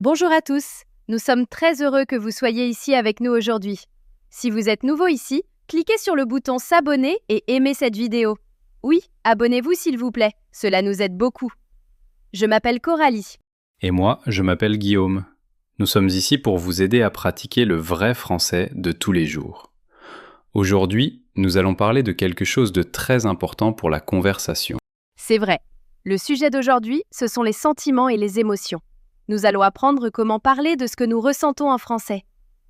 Bonjour à tous, nous sommes très heureux que vous soyez ici avec nous aujourd'hui. Si vous êtes nouveau ici, cliquez sur le bouton s'abonner et aimez cette vidéo. Oui, abonnez-vous s'il vous plaît, cela nous aide beaucoup. Je m'appelle Coralie. Et moi, je m'appelle Guillaume. Nous sommes ici pour vous aider à pratiquer le vrai français de tous les jours. Aujourd'hui, nous allons parler de quelque chose de très important pour la conversation. C'est vrai, le sujet d'aujourd'hui, ce sont les sentiments et les émotions. Nous allons apprendre comment parler de ce que nous ressentons en français.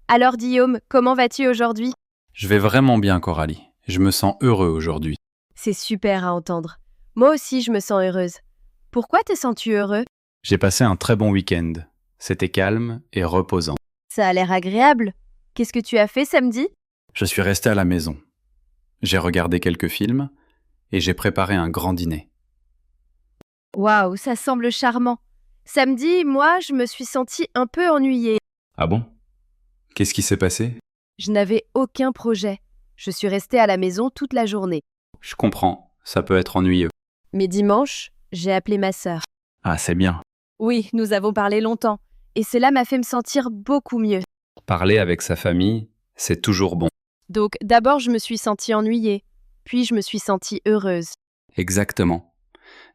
Alors Guillaume, comment vas-tu aujourd'hui? Je vais vraiment bien, Coralie. Je me sens heureux aujourd'hui. C'est super à entendre. Moi aussi, je me sens heureuse. Pourquoi te sens-tu heureux? J'ai passé un très bon week-end. C'était calme et reposant. Ça a l'air agréable. Qu'est-ce que tu as fait samedi? Je suis resté à la maison. J'ai regardé quelques films et j'ai préparé un grand dîner. Waouh, ça semble charmant. Samedi, moi, je me suis sentie un peu ennuyée. Ah bon? Qu'est-ce qui s'est passé? Je n'avais aucun projet. Je suis restée à la maison toute la journée. Je comprends, ça peut être ennuyeux. Mais dimanche, j'ai appelé ma sœur. Ah, c'est bien. Oui, nous avons parlé longtemps. Et cela m'a fait me sentir beaucoup mieux. Parler avec sa famille, c'est toujours bon. Donc, d'abord, je me suis sentie ennuyée. Puis, je me suis sentie heureuse. Exactement.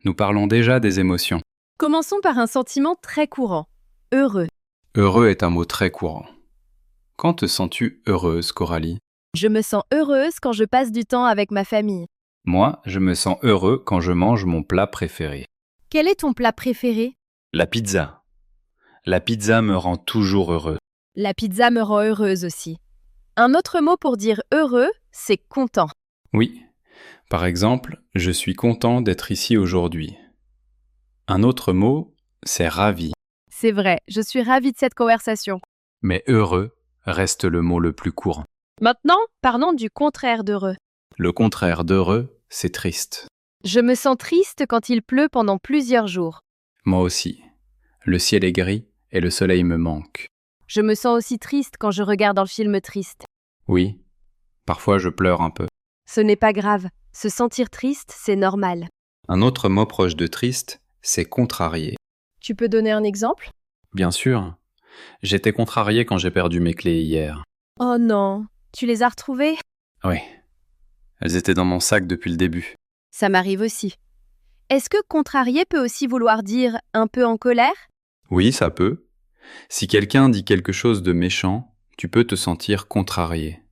Nous parlons déjà des émotions. Commençons par un sentiment très courant. Heureux. Heureux est un mot très courant. Quand te sens-tu heureuse, Coralie? Je me sens heureuse quand je passe du temps avec ma famille. Moi, je me sens heureux quand je mange mon plat préféré. Quel est ton plat préféré? La pizza. La pizza me rend toujours heureux. La pizza me rend heureuse aussi. Un autre mot pour dire heureux, c'est content. Oui. Par exemple, je suis content d'être ici aujourd'hui. Un autre mot, c'est ravi. C'est vrai, je suis ravie de cette conversation. Mais heureux reste le mot le plus courant. Maintenant, parlons du contraire d'heureux. Le contraire d'heureux, c'est triste. Je me sens triste quand il pleut pendant plusieurs jours. Moi aussi. Le ciel est gris et le soleil me manque. Je me sens aussi triste quand je regarde un film triste. Oui, parfois je pleure un peu. Ce n'est pas grave. Se sentir triste, c'est normal. Un autre mot proche de triste, c'est contrarié. Tu peux donner un exemple? Bien sûr. J'étais contrarié quand j'ai perdu mes clés hier. Oh non, tu les as retrouvées? Oui. Elles étaient dans mon sac depuis le début. Ça m'arrive aussi. Est-ce que contrarié peut aussi vouloir dire un peu en colère? Oui, ça peut. Si quelqu'un dit quelque chose de méchant, tu peux te sentir contrarié.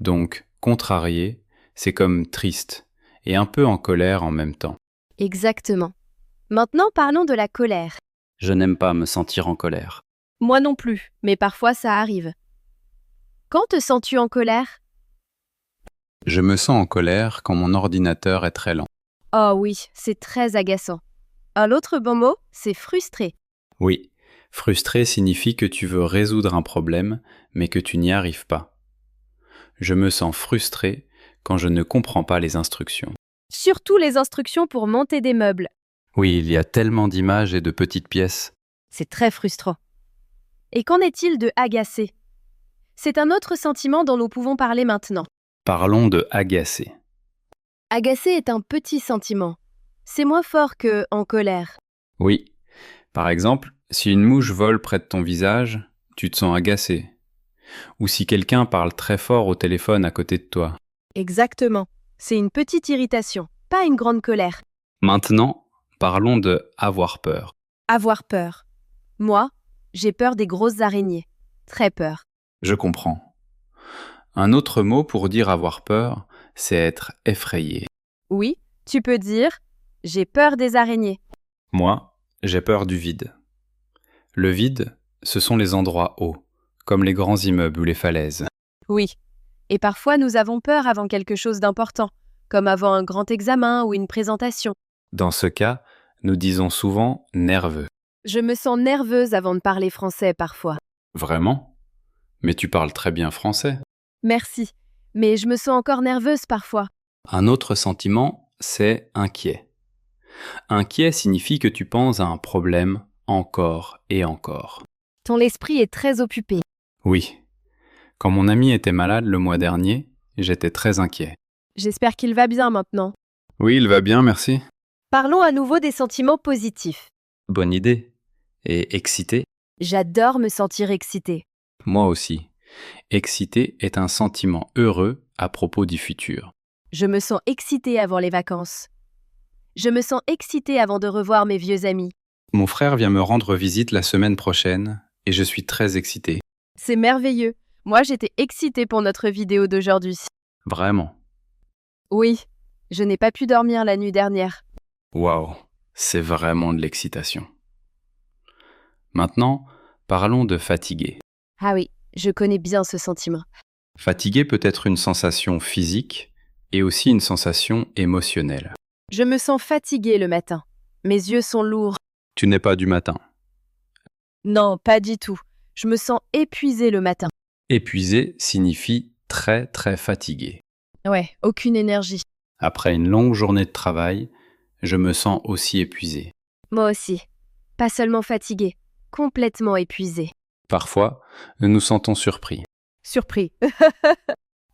Donc, contrarié, c'est comme triste et un peu en colère en même temps. Exactement. Maintenant, parlons de la colère. Je n'aime pas me sentir en colère. Moi non plus, mais parfois ça arrive. Quand te sens-tu en colère? Je me sens en colère quand mon ordinateur est très lent. Oh oui, c'est très agaçant. Un autre bon mot, c'est frustré. Oui, frustré signifie que tu veux résoudre un problème, mais que tu n'y arrives pas. Je me sens frustré quand je ne comprends pas les instructions. Surtout les instructions pour monter des meubles. Oui, il y a tellement d'images et de petites pièces. C'est très frustrant. Et qu'en est-il de agacé? C'est un autre sentiment dont nous pouvons parler maintenant. Parlons de agacer. Agacé est un petit sentiment. C'est moins fort que en colère. Oui, par exemple, si une mouche vole près de ton visage, tu te sens agacé. Ou si quelqu'un parle très fort au téléphone à côté de toi. Exactement. C'est une petite irritation, pas une grande colère. Maintenant, parlons de avoir peur. Avoir peur. Moi, j'ai peur des grosses araignées. Très peur. Je comprends. Un autre mot pour dire avoir peur, c'est être effrayé. Oui, tu peux dire « j'ai peur des araignées ». Moi, j'ai peur du vide. Le vide, ce sont les endroits hauts, comme les grands immeubles ou les falaises. Oui. Et parfois nous avons peur avant quelque chose d'important, comme avant un grand examen ou une présentation. Dans ce cas, nous disons souvent nerveux. Je me sens nerveuse avant de parler français parfois. Vraiment? Mais tu parles très bien français. Merci, mais je me sens encore nerveuse parfois. Un autre sentiment, c'est inquiet. Inquiet signifie que tu penses à un problème encore et encore. Ton esprit est très occupé. Oui. Quand mon ami était malade le mois dernier, j'étais très inquiet. J'espère qu'il va bien maintenant. Oui, il va bien, merci. Parlons à nouveau des sentiments positifs. Bonne idée. Et excité? J'adore me sentir excitée. Moi aussi. Excité est un sentiment heureux à propos du futur. Je me sens excitée avant les vacances. Je me sens excitée avant de revoir mes vieux amis. Mon frère vient me rendre visite la semaine prochaine et je suis très excité. C'est merveilleux. Moi, j'étais excitée pour notre vidéo d'aujourd'hui. Vraiment. Oui, je n'ai pas pu dormir la nuit dernière. Waouh, c'est vraiment de l'excitation. Maintenant, parlons de fatigué. Ah oui, je connais bien ce sentiment. Fatigué peut être une sensation physique et aussi une sensation émotionnelle. Je me sens fatiguée le matin. Mes yeux sont lourds. Tu n'es pas du matin. Non, pas du tout. Je me sens épuisée le matin. Épuisé signifie très très fatigué. Ouais, aucune énergie. Après une longue journée de travail, je me sens aussi épuisé. Moi aussi. Pas seulement fatiguée, complètement épuisée. Parfois, nous nous sentons surpris. Surpris.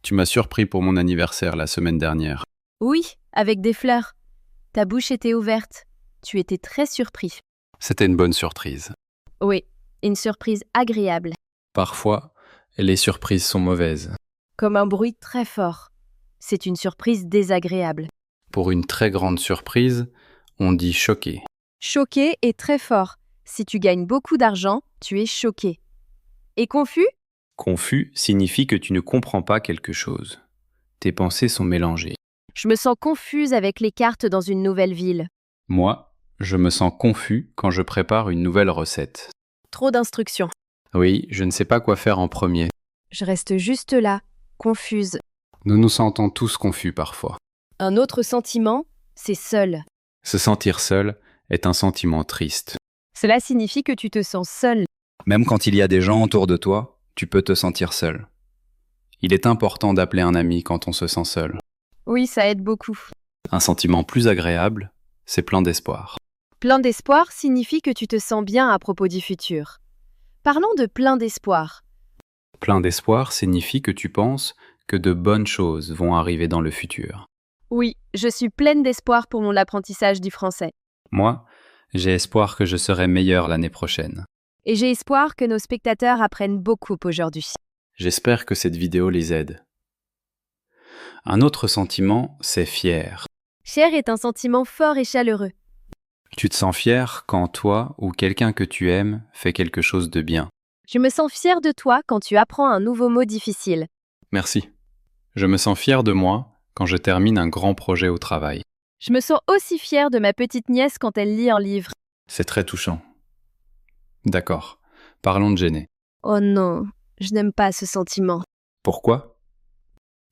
Tu m'as surpris pour mon anniversaire la semaine dernière. Oui, avec des fleurs. Ta bouche était ouverte. Tu étais très surpris. C'était une bonne surprise. Oui, une surprise agréable. Parfois, les surprises sont mauvaises. Comme un bruit très fort. C'est une surprise désagréable. Pour une très grande surprise, on dit choqué. Choqué est très fort. Si tu gagnes beaucoup d'argent, tu es choqué. Et confus? Confus signifie que tu ne comprends pas quelque chose. Tes pensées sont mélangées. Je me sens confuse avec les cartes dans une nouvelle ville. Moi, je me sens confus quand je prépare une nouvelle recette. Trop d'instructions. Oui, je ne sais pas quoi faire en premier. Je reste juste là, confuse. Nous nous sentons tous confus parfois. Un autre sentiment, c'est seul. Se sentir seul est un sentiment triste. Cela signifie que tu te sens seul. Même quand il y a des gens autour de toi, tu peux te sentir seul. Il est important d'appeler un ami quand on se sent seul. Oui, ça aide beaucoup. Un sentiment plus agréable, c'est plein d'espoir. Plein d'espoir signifie que tu te sens bien à propos du futur. Parlons de plein d'espoir. Plein d'espoir signifie que tu penses que de bonnes choses vont arriver dans le futur. Oui, je suis pleine d'espoir pour mon apprentissage du français. Moi, j'ai espoir que je serai meilleur l'année prochaine. Et j'ai espoir que nos spectateurs apprennent beaucoup aujourd'hui. J'espère que cette vidéo les aide. Un autre sentiment, c'est fier. Fier est un sentiment fort et chaleureux. Tu te sens fier quand toi ou quelqu'un que tu aimes fait quelque chose de bien. Je me sens fière de toi quand tu apprends un nouveau mot difficile. Merci. Je me sens fier de moi quand je termine un grand projet au travail. Je me sens aussi fière de ma petite nièce quand elle lit un livre. C'est très touchant. D'accord. Parlons de gêner. Oh non, je n'aime pas ce sentiment. Pourquoi?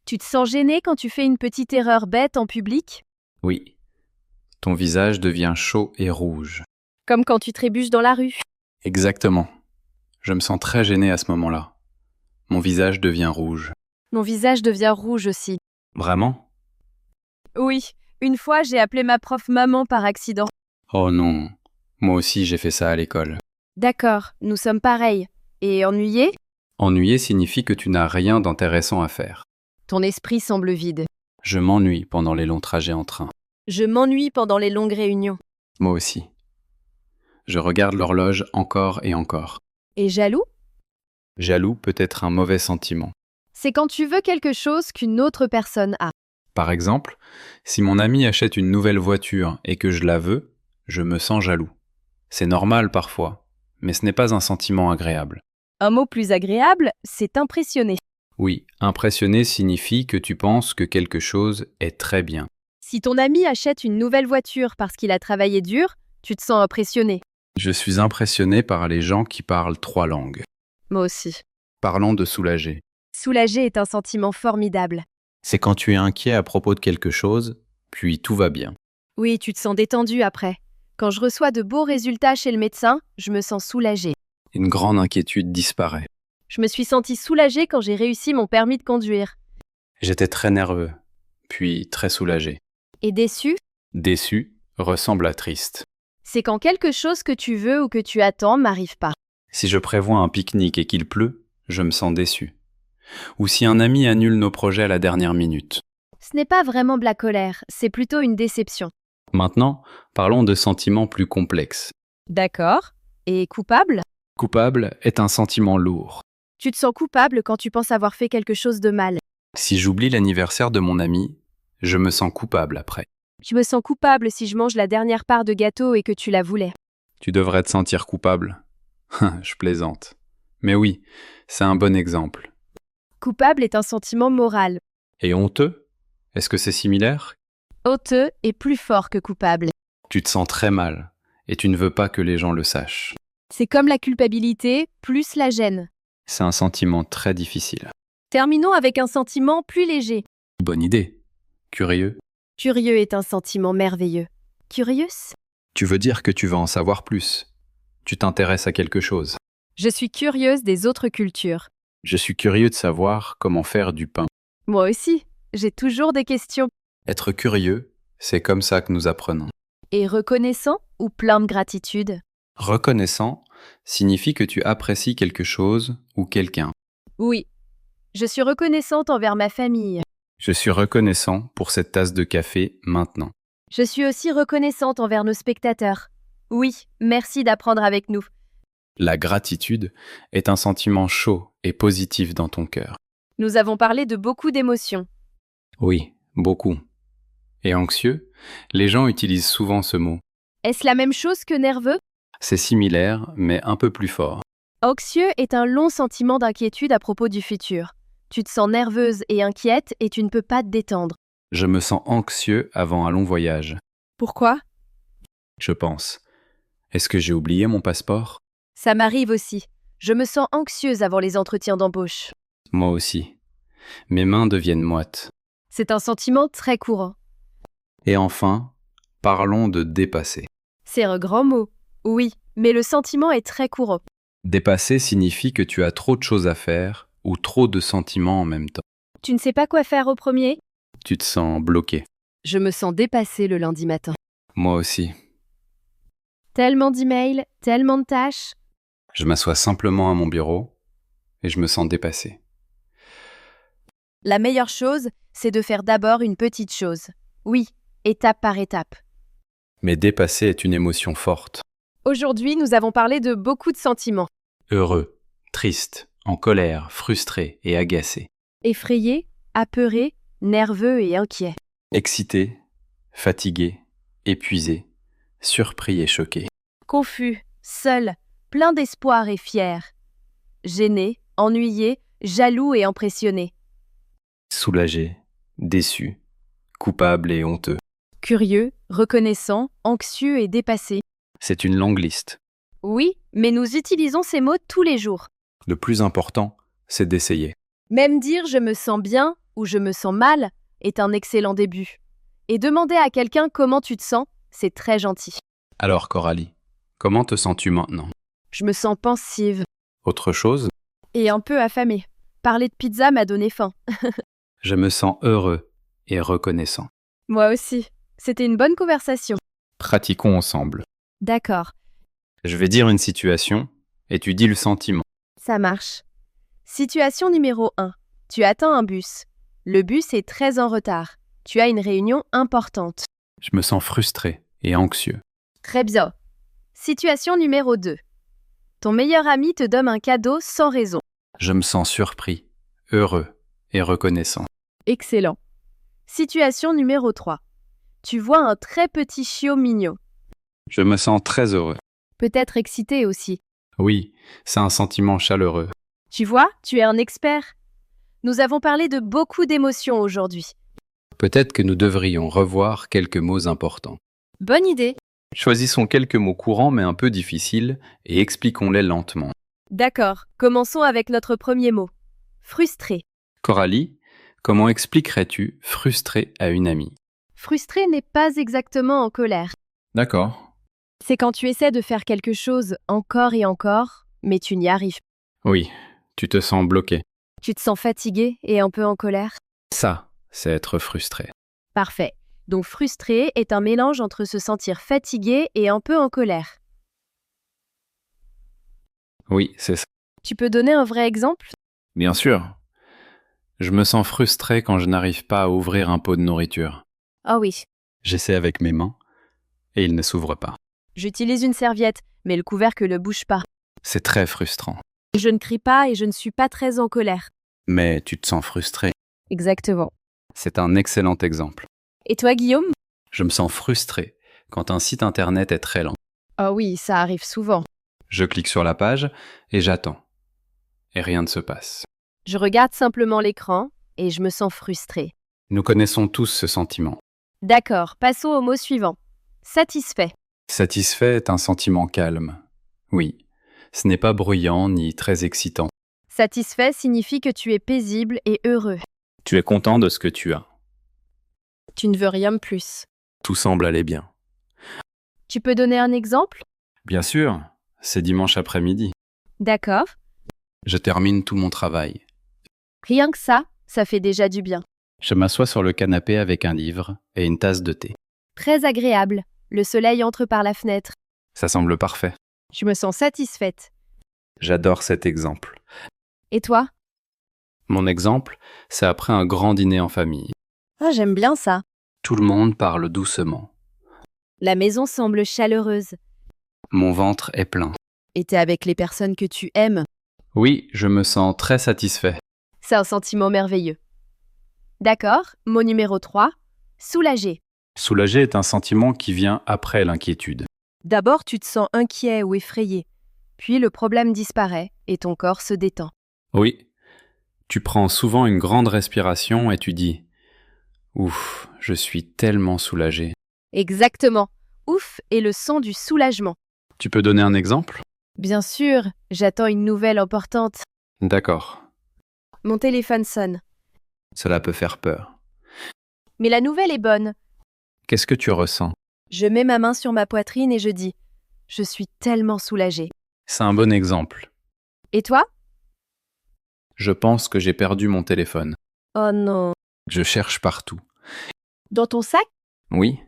Tu te sens gêné quand tu fais une petite erreur bête en public? Oui. Ton visage devient chaud et rouge. Comme quand tu trébuches dans la rue. Exactement. Je me sens très gêné à ce moment-là. Mon visage devient rouge. Mon visage devient rouge aussi. Vraiment? Oui, une fois j'ai appelé ma prof maman par accident. Oh non. Moi aussi j'ai fait ça à l'école. D'accord, nous sommes pareils. Et ennuyé? Ennuyé signifie que tu n'as rien d'intéressant à faire. Ton esprit semble vide. Je m'ennuie pendant les longs trajets en train. Je m'ennuie pendant les longues réunions. Moi aussi. Je regarde l'horloge encore et encore. Et jaloux? Jaloux peut être un mauvais sentiment. C'est quand tu veux quelque chose qu'une autre personne a. Par exemple, si mon ami achète une nouvelle voiture et que je la veux, je me sens jaloux. C'est normal parfois, mais ce n'est pas un sentiment agréable. Un mot plus agréable, c'est impressionné. Oui, impressionné signifie que tu penses que quelque chose est très bien. Si ton ami achète une nouvelle voiture parce qu'il a travaillé dur, tu te sens impressionné. Je suis impressionné par les gens qui parlent 3 langues. Moi aussi. Parlons de soulager. Soulager est un sentiment formidable. C'est quand tu es inquiet à propos de quelque chose, puis tout va bien. Oui, tu te sens détendu après. Quand je reçois de beaux résultats chez le médecin, je me sens soulagée. Une grande inquiétude disparaît. Je me suis sentie soulagée quand j'ai réussi mon permis de conduire. J'étais très nerveux, puis très soulagé. Et déçue, Déçu ressemble à triste. c'est quand quelque chose que tu veux ou que tu attends m'arrive pas. Si je prévois un pique-nique et qu'il pleut, je me sens déçu. Ou si un ami annule nos projets à la dernière minute. Ce n'est pas vraiment de la colère, c'est plutôt une déception. Maintenant, parlons de sentiments plus complexes. D'accord. Et coupable? Coupable est un sentiment lourd. Tu te sens coupable quand tu penses avoir fait quelque chose de mal. Si j'oublie l'anniversaire de mon ami, je me sens coupable après. Je me sens coupable si je mange la dernière part de gâteau et que tu la voulais. Tu devrais te sentir coupable. Je plaisante. Mais oui, c'est un bon exemple. Coupable est un sentiment moral. Et honteux? Est-ce que c'est similaire? Honteux est plus fort que coupable. Tu te sens très mal et tu ne veux pas que les gens le sachent. C'est comme la culpabilité plus la gêne. C'est un sentiment très difficile. Terminons avec un sentiment plus léger. Bonne idée. Curieux? Curieux est un sentiment merveilleux. Curious? Tu veux dire que tu veux en savoir plus. Tu t'intéresses à quelque chose. Je suis curieuse des autres cultures. Je suis curieux de savoir comment faire du pain. Moi aussi, j'ai toujours des questions. Être curieux, c'est comme ça que nous apprenons. Et reconnaissant ou plein de gratitude? Reconnaissant signifie que tu apprécies quelque chose ou quelqu'un. Oui. Je suis reconnaissante envers ma famille. Je suis reconnaissant pour cette tasse de café maintenant. Je suis aussi reconnaissante envers nos spectateurs. Oui, merci d'apprendre avec nous. La gratitude est un sentiment chaud et positif dans ton cœur. Nous avons parlé de beaucoup d'émotions. Oui, beaucoup. Et anxieux, les gens utilisent souvent ce mot. Est-ce la même chose que nerveux? C'est similaire, mais un peu plus fort. Anxieux est un long sentiment d'inquiétude à propos du futur. Tu te sens nerveuse et inquiète et tu ne peux pas te détendre. Je me sens anxieux avant un long voyage. Pourquoi? Je pense. Est-ce que j'ai oublié mon passeport? Ça m'arrive aussi. Je me sens anxieuse avant les entretiens d'embauche. Moi aussi. Mes mains deviennent moites. C'est un sentiment très courant. Et enfin, parlons de dépasser. C'est un grand mot. Oui, mais le sentiment est très courant. Dépasser signifie que tu as trop de choses à faire ou trop de sentiments en même temps. Tu ne sais pas quoi faire au premier? Tu te sens bloqué. Je me sens dépassée le lundi matin. Moi aussi. Tellement d'emails, tellement de tâches. Je m'assois simplement à mon bureau et je me sens dépassé. La meilleure chose, c'est de faire d'abord une petite chose. Oui, étape par étape. Mais dépasser est une émotion forte. Aujourd'hui, nous avons parlé de beaucoup de sentiments. Heureux, triste, en colère, frustré et agacé. Effrayé, apeuré, nerveux et inquiet. Excité, fatigué, épuisé, surpris et choqué. Confus, seul, plein d'espoir et fier. Gêné, ennuyé, jaloux et impressionné. Soulagé, déçu, coupable et honteux. Curieux, reconnaissant, anxieux et dépassé. C'est une longue liste. Oui, mais nous utilisons ces mots tous les jours. Le plus important, c'est d'essayer. Même dire je me sens bien ou je me sens mal est un excellent début. Et demander à quelqu'un comment tu te sens, c'est très gentil. Alors Coralie, comment te sens-tu maintenant? Je me sens pensive Autre chose? et un peu affamée. Parler de pizza m'a donné faim. Je me sens heureux et reconnaissant. Moi aussi. C'était une bonne conversation. Pratiquons ensemble. D'accord, Je vais dire une situation et tu dis le sentiment. ça marche. Situation numéro 1. Tu attends un bus. Le bus est très en retard. Tu as une réunion importante. Je me sens frustré et anxieux. Très bien. Situation numéro 2. Ton meilleur ami te donne un cadeau sans raison. Je me sens surpris, heureux et reconnaissant. Excellent. Situation numéro 3. Tu vois un très petit chiot mignon. Je me sens très heureux. Peut-être excité aussi. Oui, c'est un sentiment chaleureux. Tu vois, tu es un expert. Nous avons parlé de beaucoup d'émotions aujourd'hui. Peut-être que nous devrions revoir quelques mots importants. Bonne idée. Choisissons quelques mots courants mais un peu difficiles et expliquons-les lentement. D'accord, commençons avec notre premier mot. Frustré. Coralie, comment expliquerais-tu frustré à une amie? Frustré n'est pas exactement en colère. D'accord. C'est quand tu essaies de faire quelque chose encore et encore, mais tu n'y arrives pas. Oui, tu te sens bloqué. Tu te sens fatigué et un peu en colère. Ça, c'est être frustré. Parfait. Donc frustré est un mélange entre se sentir fatigué et un peu en colère. Oui, c'est ça. Tu peux donner un vrai exemple? Bien sûr. Je me sens frustré quand je n'arrive pas à ouvrir un pot de nourriture. Ah oui. J'essaie avec mes mains et il ne s'ouvre pas. J'utilise une serviette, mais le couvercle ne bouge pas. C'est très frustrant. Je ne crie pas et je ne suis pas très en colère. Mais tu te sens frustré. Exactement. C'est un excellent exemple. Et toi, Guillaume? Je me sens frustré quand un site internet est très lent. Oh oui, ça arrive souvent. Je clique sur la page et j'attends. Et rien ne se passe. Je regarde simplement l'écran et je me sens frustrée. Nous connaissons tous ce sentiment. D'accord, passons au mot suivant. Satisfait. Satisfait est un sentiment calme. Oui, ce n'est pas bruyant ni très excitant. Satisfait signifie que tu es paisible et heureux. Tu es content de ce que tu as. Tu ne veux rien de plus. Tout semble aller bien. Tu peux donner un exemple? Bien sûr, c'est dimanche après-midi. D'accord. Je termine tout mon travail. Rien que ça fait déjà du bien. Je m'assois sur le canapé avec un livre et une tasse de thé. Très agréable. Le soleil entre par la fenêtre. Ça semble parfait. Je me sens satisfaite. J'adore cet exemple. Et toi? Mon exemple, c'est après un grand dîner en famille. Ah, j'aime bien ça. Tout le monde parle doucement. La maison semble chaleureuse. Mon ventre est plein. Et t'es avec les personnes que tu aimes. Oui, je me sens très satisfait. C'est un sentiment merveilleux. D'accord, mot numéro 3. Soulagé. Soulagé est un sentiment qui vient après l'inquiétude. D'abord, tu te sens inquiet ou effrayé. Puis le problème disparaît et ton corps se détend. Oui, tu prends souvent une grande respiration et tu dis « Ouf, je suis tellement soulagé ». Exactement. Ouf est le son du soulagement. Tu peux donner un exemple? Bien sûr, j'attends une nouvelle importante. D'accord, Mon téléphone sonne. cela peut faire peur. Mais la nouvelle est bonne. Qu'est-ce que tu ressens? Je mets ma main sur ma poitrine et je dis « Je suis tellement soulagée ». C'est un bon exemple. Et toi? Je pense que j'ai perdu mon téléphone. Oh non. Je cherche partout. Dans ton sac? Oui,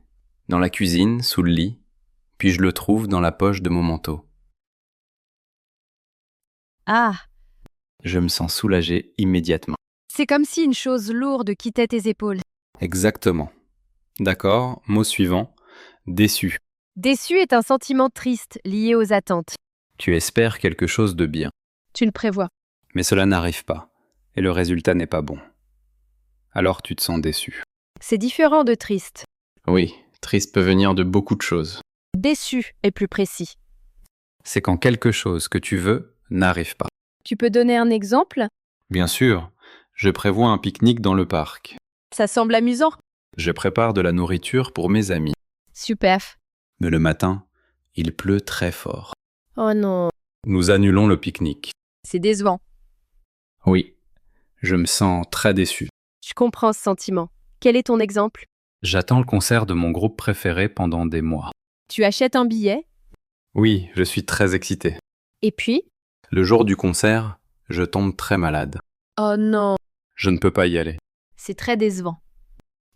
dans la cuisine, sous le lit, puis je le trouve dans la poche de mon manteau. Ah, Je me sens soulagé immédiatement. c'est comme si une chose lourde quittait tes épaules. Exactement. D'accord, mot suivant, déçu. Déçu est un sentiment triste lié aux attentes. Tu espères quelque chose de bien, Tu le prévois. mais cela n'arrive pas, et le résultat n'est pas bon. Alors tu te sens déçu. C'est différent de triste. Oui, triste peut venir de beaucoup de choses. Déçu est plus précis. C'est quand quelque chose que tu veux n'arrive pas. Tu peux donner un exemple? Bien sûr, je prévois un pique-nique dans le parc. Ça semble amusant. Je prépare de la nourriture pour mes amis. Super. Mais le matin, il pleut très fort. Oh non, Nous annulons le pique-nique. c'est décevant. Oui, je me sens très déçu. Je comprends ce sentiment. Quel est ton exemple? J'attends le concert de mon groupe préféré pendant des mois. Tu achètes un billet, Oui, je suis très excité. et puis? Le jour du concert, je tombe très malade. Oh non, Je ne peux pas y aller. c'est très décevant.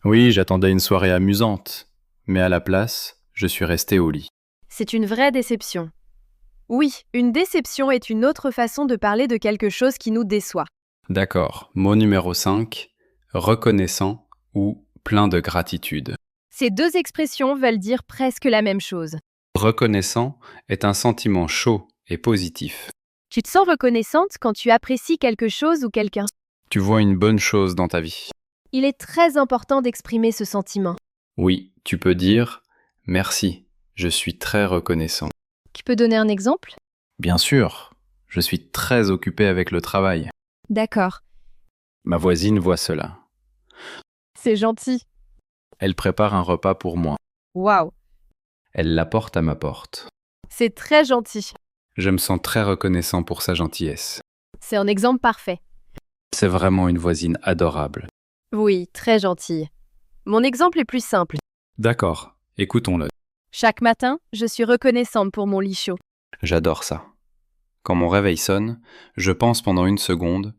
Oui, j'attendais une soirée amusante, mais à la place, je suis resté au lit. C'est une vraie déception. Oui, une déception est une autre façon de parler de quelque chose qui nous déçoit. D'accord, mot numéro 5, reconnaissant ou plein de gratitude. Ces deux expressions veulent dire presque la même chose. Reconnaissant est un sentiment chaud et positif. Tu te sens reconnaissante quand tu apprécies quelque chose ou quelqu'un. Tu vois une bonne chose dans ta vie. Il est très important d'exprimer ce sentiment. Oui, tu peux dire « Merci, je suis très reconnaissant ». Tu peux donner un exemple? Bien sûr, je suis très occupé avec le travail. D'accord. Ma voisine voit cela. C'est gentil. Elle prépare un repas pour moi. Waouh, Elle l'apporte à ma porte. c'est très gentil. Je me sens très reconnaissant pour sa gentillesse. C'est un exemple parfait. C'est vraiment une voisine adorable. Oui, très gentille. Mon exemple est plus simple. D'accord, écoutons-le. Chaque matin, je suis reconnaissante pour mon lit chaud. J'adore ça. Quand mon réveil sonne, je pense pendant une seconde,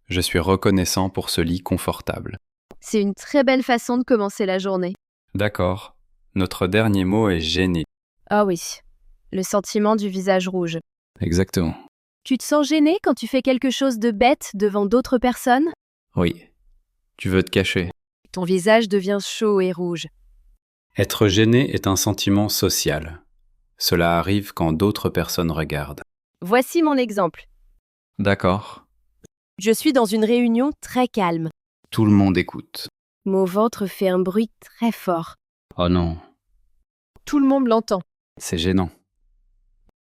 je suis reconnaissant pour ce lit confortable. C'est une très belle façon de commencer la journée. D'accord. Notre dernier mot est gêné. Ah oui, le sentiment du visage rouge. Exactement. Tu te sens gêné quand tu fais quelque chose de bête devant d'autres personnes? Oui. Tu veux te cacher. Ton visage devient chaud et rouge. Être gêné est un sentiment social. Cela arrive quand d'autres personnes regardent. Voici mon exemple. D'accord. Je suis dans une réunion très calme. Tout le monde écoute. Mon ventre fait un bruit très fort. Oh non, Tout le monde l'entend. c'est gênant.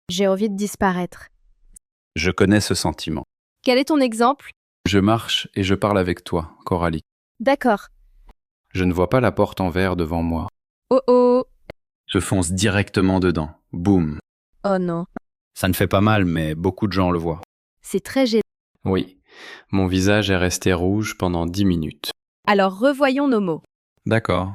J'ai envie de disparaître. Je connais ce sentiment. Quel est ton exemple? Je marche et je parle avec toi, Coralie. D'accord. Je ne vois pas la porte en verre devant moi. Oh oh. Je fonce directement dedans. Boum. Oh non. Ça ne fait pas mal, mais beaucoup de gens le voient. C'est très gênant. Oui, mon visage est resté rouge pendant 10 minutes. Alors revoyons nos mots. D'accord.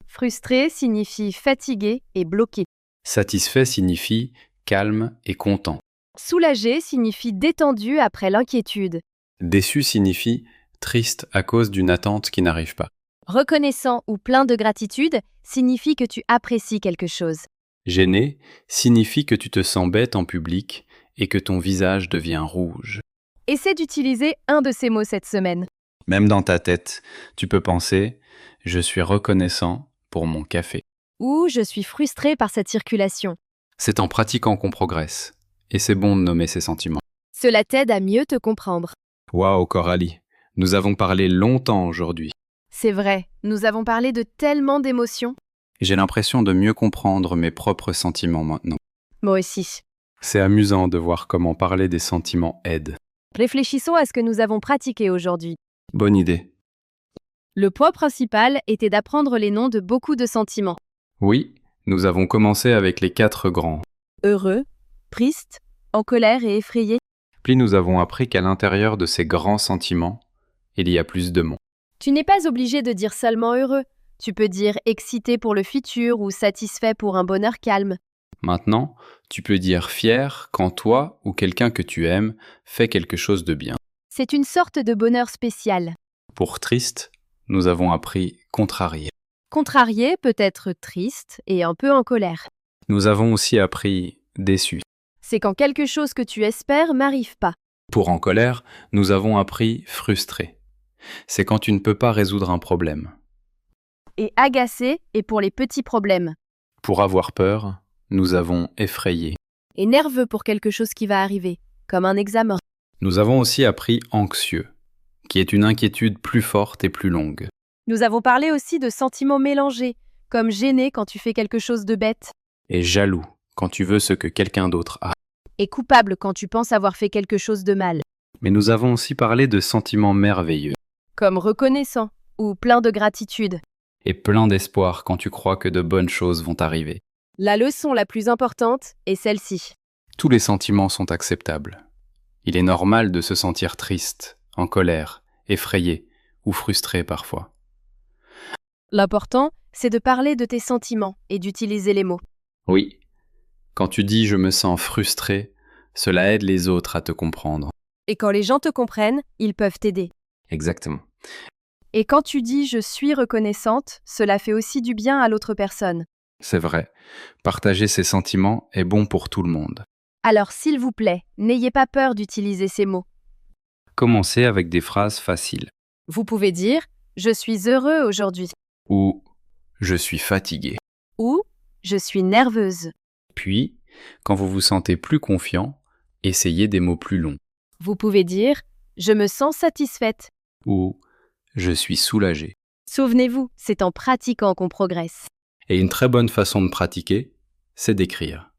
Frustré signifie fatigué et bloqué. Satisfait signifie calme et content. Soulagé signifie détendu après l'inquiétude. Déçu signifie triste à cause d'une attente qui n'arrive pas. Reconnaissant ou plein de gratitude signifie que tu apprécies quelque chose. Gêné signifie que tu te sens bête en public et que ton visage devient rouge. Essaie d'utiliser un de ces mots cette semaine. Même dans ta tête, tu peux penser « Je suis reconnaissant pour mon café ». Ou je suis frustré par cette circulation. C'est en pratiquant qu'on progresse. Et c'est bon de nommer ses sentiments. Cela t'aide à mieux te comprendre. Waouh, Coralie, nous avons parlé longtemps aujourd'hui. C'est vrai, nous avons parlé de tellement d'émotions. J'ai l'impression de mieux comprendre mes propres sentiments maintenant. Moi aussi. C'est amusant de voir comment parler des sentiments aide. Réfléchissons à ce que nous avons pratiqué aujourd'hui. Bonne idée. Le point principal était d'apprendre les noms de beaucoup de sentiments. Oui, nous avons commencé avec les 4 grands. Heureux, triste, en colère et effrayé. Puis nous avons appris qu'à l'intérieur de ces grands sentiments, il y a plus de mots. Tu n'es pas obligé de dire seulement heureux. Tu peux dire excité pour le futur ou satisfait pour un bonheur calme. Maintenant, tu peux dire fier quand toi ou quelqu'un que tu aimes fait quelque chose de bien. C'est une sorte de bonheur spécial. Pour triste, nous avons appris contrarié. Contrarié peut être triste et un peu en colère. Nous avons aussi appris déçu. C'est quand quelque chose que tu espères n'arrive pas. Pour en colère, nous avons appris frustré. C'est quand tu ne peux pas résoudre un problème. Et agacé est pour les petits problèmes. Pour avoir peur, nous avons effrayé. Et nerveux pour quelque chose qui va arriver, comme un examen. Nous avons aussi appris anxieux, qui est une inquiétude plus forte et plus longue. Nous avons parlé aussi de sentiments mélangés, comme gêné quand tu fais quelque chose de bête, Et jaloux, quand tu veux ce que quelqu'un d'autre a. et coupable quand tu penses avoir fait quelque chose de mal, Mais nous avons aussi parlé de sentiments merveilleux. comme reconnaissant ou plein de gratitude. Et plein d'espoir quand tu crois que de bonnes choses vont arriver. La leçon la plus importante est celle-ci. Tous les sentiments sont acceptables. Il est normal de se sentir triste, en colère, effrayé ou frustré parfois. L'important, c'est de parler de tes sentiments et d'utiliser les mots. Oui. Quand tu dis « je me sens frustré », cela aide les autres à te comprendre. Et quand les gens te comprennent, ils peuvent t'aider. Exactement. Et quand tu dis « je suis reconnaissante », cela fait aussi du bien à l'autre personne. C'est vrai. Partager ses sentiments est bon pour tout le monde. Alors s'il vous plaît, n'ayez pas peur d'utiliser ces mots. Commencez avec des phrases faciles. Vous pouvez dire « je suis heureux aujourd'hui » Ou « je suis fatigué ». ou « je suis nerveuse ». Puis, quand vous vous sentez plus confiant, essayez des mots plus longs. Vous pouvez dire « je me sens satisfaite ». Ou « je suis soulagé ». Souvenez-vous, c'est en pratiquant qu'on progresse. Et une très bonne façon de pratiquer, c'est d'écrire.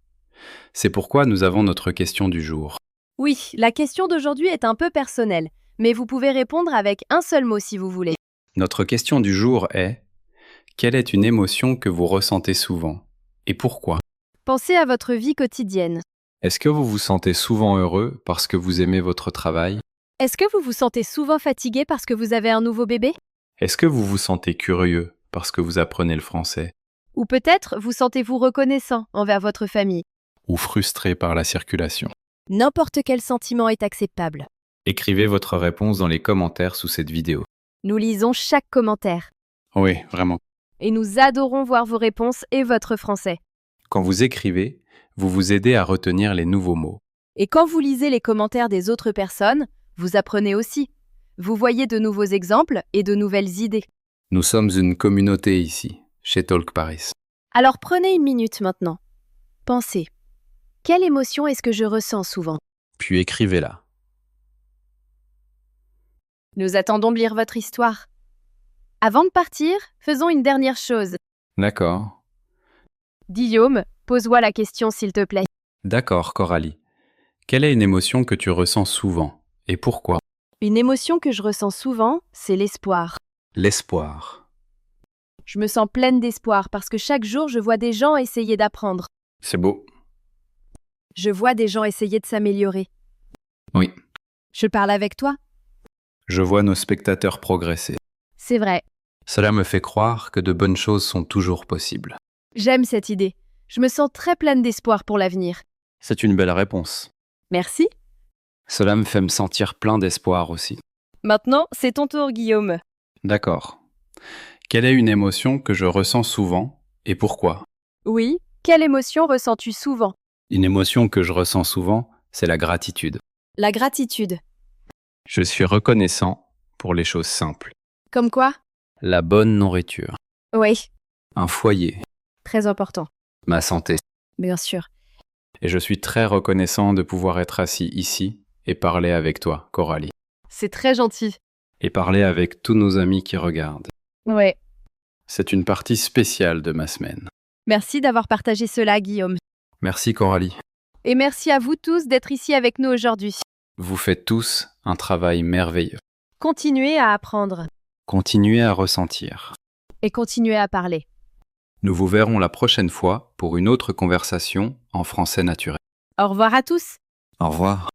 C'est pourquoi nous avons notre question du jour. Oui, la question d'aujourd'hui est un peu personnelle, mais vous pouvez répondre avec un seul mot si vous voulez. Notre question du jour est « Quelle est une émotion que vous ressentez souvent et pourquoi ?» Pensez à votre vie quotidienne. Est-ce que vous vous sentez souvent heureux parce que vous aimez votre travail? Est-ce que vous vous sentez souvent fatigué parce que vous avez un nouveau bébé? Est-ce que vous vous sentez curieux parce que vous apprenez le français? Ou peut-être vous sentez-vous reconnaissant envers votre famille? Ou frustré par la circulation? N'importe quel sentiment est acceptable. Écrivez votre réponse dans les commentaires sous cette vidéo. Nous lisons chaque commentaire. Oui, vraiment. Et nous adorons voir vos réponses et votre français. Quand vous écrivez, vous vous aidez à retenir les nouveaux mots. Et quand vous lisez les commentaires des autres personnes, vous apprenez aussi. Vous voyez de nouveaux exemples et de nouvelles idées. Nous sommes une communauté ici, chez Talk Paris. Alors prenez une minute maintenant. Pensez. Quelle émotion est-ce que je ressens souvent? Puis écrivez-la. Nous attendons de lire votre histoire. Avant de partir, faisons une dernière chose. D'accord. Guillaume, pose-moi la question s'il te plaît. D'accord, Coralie. Quelle est une émotion que tu ressens souvent et pourquoi? Une émotion que je ressens souvent, c'est l'espoir. L'espoir. Je me sens pleine d'espoir parce que chaque jour, je vois des gens essayer d'apprendre. C'est beau. Je vois des gens essayer de s'améliorer. Oui. Je parle avec toi? Je vois nos spectateurs progresser. C'est vrai. Cela me fait croire que de bonnes choses sont toujours possibles. J'aime cette idée. Je me sens très pleine d'espoir pour l'avenir. C'est une belle réponse. Merci. Cela me fait me sentir plein d'espoir aussi. Maintenant, c'est ton tour, Guillaume. D'accord. Quelle est une émotion que je ressens souvent et pourquoi? Oui, quelle émotion ressens-tu souvent? Une émotion que je ressens souvent, c'est la gratitude. La gratitude. Je suis reconnaissant pour les choses simples. Comme quoi? La bonne nourriture, Oui, un foyer, très important. ma santé. Bien sûr. Et je suis très reconnaissant de pouvoir être assis ici et parler avec toi, Coralie. C'est très gentil. Et parler avec tous nos amis qui regardent. Ouais. C'est une partie spéciale de ma semaine. Merci d'avoir partagé cela, Guillaume. Merci Coralie. Et merci à vous tous d'être ici avec nous aujourd'hui. Vous faites tous un travail merveilleux. Continuez à apprendre Continuez à ressentir. et continuez à parler. Nous vous verrons la prochaine fois pour une autre conversation en français naturel. Au revoir à tous. Au revoir.